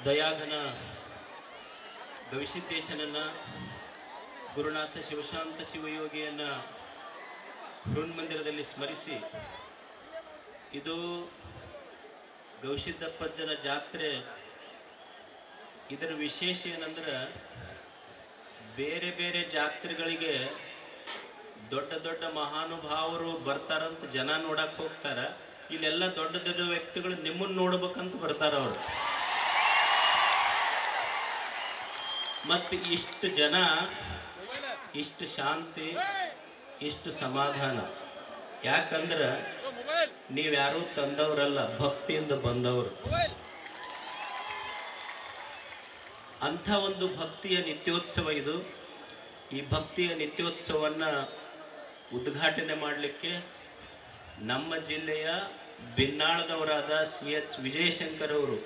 ದಯಾಘನ ಗವಿಸಿದ್ದೇಶನನ್ನ, ಗುರುನಾಥ ಶಿವಶಾಂತ ಶಿವಯೋಗಿಯನ್ನ ಹೃನ್ಮಂದಿರದಲ್ಲಿ ಸ್ಮರಿಸಿ, ಇದು ಗವಿಸಿದ್ದಪ್ಪಜ್ಜನ ಜಾತ್ರೆ. ಇದರ ವಿಶೇಷ ಏನಂದ್ರೆ, ಬೇರೆ ಬೇರೆ ಜಾತ್ರೆಗಳಿಗೆ ದೊಡ್ಡ ದೊಡ್ಡ ಮಹಾನುಭಾವರು ಬರ್ತಾರಂತ ಜನ ನೋಡಕ್ಕೆ ಹೋಗ್ತಾರ. ಇಲ್ಲೆಲ್ಲ ದೊಡ್ಡ ದೊಡ್ಡ ವ್ಯಕ್ತಿಗಳು ನಿಮ್ಮನ್ನು ನೋಡ್ಬೇಕಂತ ಬರ್ತಾರ ಅವರು. ಮತ್ತು ಇಷ್ಟು ಜನ, ಇಷ್ಟು ಶಾಂತಿ, ಇಷ್ಟು ಸಮಾಧಾನ. ಯಾಕಂದ್ರೆ ನೀವ್ಯಾರೂ ತಂದವರಲ್ಲ, ಭಕ್ತಿಯಿಂದ ಬಂದವರು. ಅಂಥ ಒಂದು ಭಕ್ತಿಯ ನಿತ್ಯೋತ್ಸವ ಇದು. ಈ ಭಕ್ತಿಯ ನಿತ್ಯೋತ್ಸವವನ್ನು ಉದ್ಘಾಟನೆ ಮಾಡಲಿಕ್ಕೆ ನಮ್ಮ ಜಿಲ್ಲೆಯ ಬಿನ್ನಾಳದವರಾದ CH ವಿಜಯಶಂಕರ್ ಅವರು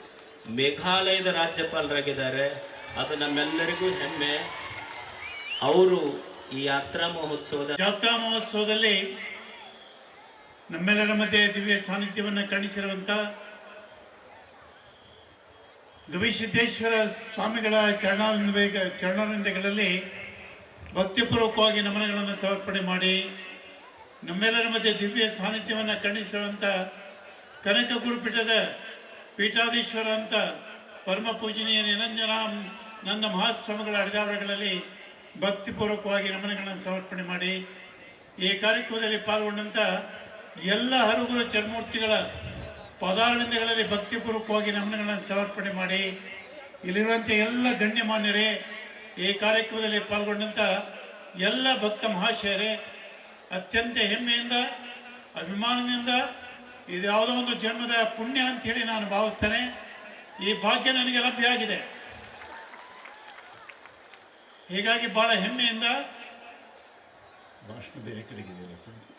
ಮೇಘಾಲಯದ ರಾಜ್ಯಪಾಲರಾಗಿದ್ದಾರೆ. ಅದು ನಮ್ಮೆಲ್ಲರಿಗೂ ಹೆಮ್ಮೆ. ಅವರು ಈ ಜಾತ್ರಾ ಮಹೋತ್ಸವದಲ್ಲಿ ನಮ್ಮೆಲ್ಲರ ಮಧ್ಯೆ ದಿವ್ಯ ಸಾನ್ನಿಧ್ಯವನ್ನು ಕಾಣಿಸಿರುವಂಥ ಗವಿಸಿದ್ದೇಶ್ವರ ಸ್ವಾಮಿಗಳ ಚರಣಾನಂದಗಳಲ್ಲಿ ಭಕ್ತಿಪೂರ್ವಕವಾಗಿ ನಮನಗಳನ್ನು ಸಮರ್ಪಣೆ ಮಾಡಿ, ನಮ್ಮೆಲ್ಲರ ಮಧ್ಯೆ ದಿವ್ಯ ಸಾನ್ನಿಧ್ಯವನ್ನು ಕಾಣಿಸಿರುವಂಥ ಕನಕ ಗುರುಪೀಠದ ಪೀಠಾಧೀಶ್ವರ ಅಂತ ಪರಮ ಪೂಜನೀಯ ನಿರಂಜನಾನಂದ ಮಹಾಸ್ವಾಮಿಗಳ ಅಡಿದಾವರಗಳಲ್ಲಿ ಭಕ್ತಿಪೂರ್ವಕವಾಗಿ ನಮನಗಳನ್ನು ಸಮರ್ಪಣೆ ಮಾಡಿ, ಈ ಕಾರ್ಯಕ್ರಮದಲ್ಲಿ ಪಾಲ್ಗೊಂಡಂಥ ಎಲ್ಲ ಹರುಗುರು ಚರ್ಮೂರ್ತಿಗಳ ಪದಾರವಿಂದಗಳಲ್ಲಿ ಭಕ್ತಿಪೂರ್ವಕವಾಗಿ ನಮನಗಳನ್ನು ಸಮರ್ಪಣೆ ಮಾಡಿ, ಇಲ್ಲಿರುವಂಥ ಎಲ್ಲ ಗಣ್ಯಮಾನ್ಯರೇ, ಈ ಕಾರ್ಯಕ್ರಮದಲ್ಲಿ ಪಾಲ್ಗೊಂಡಂಥ ಎಲ್ಲ ಭಕ್ತ ಮಹಾಶಯರೇ, ಅತ್ಯಂತ ಹೆಮ್ಮೆಯಿಂದ ಅಭಿಮಾನದಿಂದ ಇದು ಯಾವುದೋ ಒಂದು ಜನ್ಮದ ಪುಣ್ಯ ಅಂಥೇಳಿ ನಾನು ಭಾವಿಸ್ತೇನೆ. ಈ ಭಾಗ್ಯ ನನಗೆ ಲಭ್ಯ ಆಗಿದೆ. ಹೀಗಾಗಿ ಭಾಳ ಹೆಮ್ಮೆಯಿಂದ, ಭಾಷಣ ಬೇರೆ ಕಡೆಗಿದೆಯಲ್ಲ ಸಂಜೆ,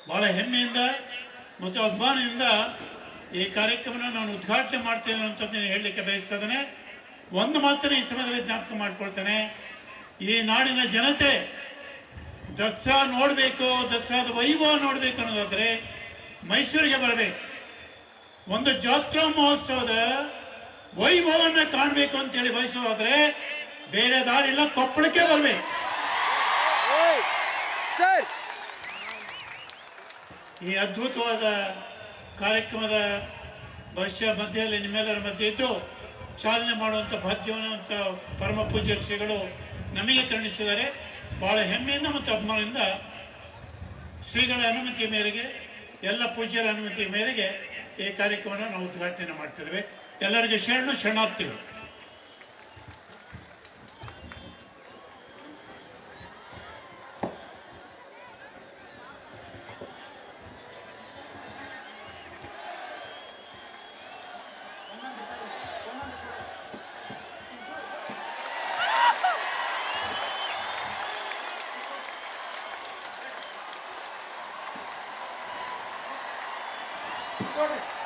ಭಾಳ ಹೆಮ್ಮೆಯಿಂದ ಮತ್ತು ಅಭಿಮಾನದಿಂದ ಈ ಕಾರ್ಯಕ್ರಮನ ನಾನು ಉದ್ಘಾಟನೆ ಮಾಡ್ತೇನೆ ಅಂತ ಹೇಳಲಿಕ್ಕೆ ಬಯಸ್ತಾ ಇದ್ದೇನೆ. ಒಂದು ಮಾತ್ರ ಈ ಸಮಯದಲ್ಲಿ ಜ್ಞಾಪಕ ಮಾಡ್ಕೊಳ್ತೇನೆ, ಈ ನಾಡಿನ ಜನತೆ ದಸರಾ ನೋಡಬೇಕು, ದಸರಾದ ವೈಭವ ನೋಡಬೇಕು ಅನ್ನೋದಾದರೆ ಮೈಸೂರಿಗೆ ಬರಬೇಕು. ಒಂದು ಜಾತ್ರಾ ಮಹೋತ್ಸವದ ವೈಭವವನ್ನು ಕಾಣಬೇಕು ಅಂತೇಳಿ ಬಯಸೋದಾದ್ರೆ ಬೇರೆ ದಾರಿ ಇಲ್ಲ, ಕೊಪ್ಪಳಕ್ಕೆ ಬರಬೇಕು. ಈ ಅದ್ಭುತವಾದ ಕಾರ್ಯಕ್ರಮದ ಭವಿಷ್ಯ ಮಧ್ಯದಲ್ಲಿ ನಿಮ್ಮೆಲ್ಲರ ಮಧ್ಯೆ ಇದ್ದು ಚಾಲನೆ ಮಾಡುವಂಥ ಭಾಗ್ಯವನ್ನು ಪರಮ ಪೂಜ್ಯ ಶ್ರೀಗಳು ನಮಗೆ ಕರುಣಿಸಿದ್ದಾರೆ. ಬಹಳ ಹೆಮ್ಮೆಯಿಂದ ಮತ್ತು ಅಭಿಮಾನದಿಂದ ಶ್ರೀಗಳ ಅನುಮತಿಯ ಮೇರೆಗೆ, ಎಲ್ಲ ಪೂಜ್ಯರ ಅನುಮತಿಯ ಮೇರೆಗೆ ಈ ಕಾರ್ಯಕ್ರಮವನ್ನು ನಾವು ಉದ್ಘಾಟನೆ ಮಾಡ್ತಿದ್ದೇವೆ. ಎಲ್ಲರಿಗೆ ಶರಣಾರ್ಥಿಗಳು. Got it.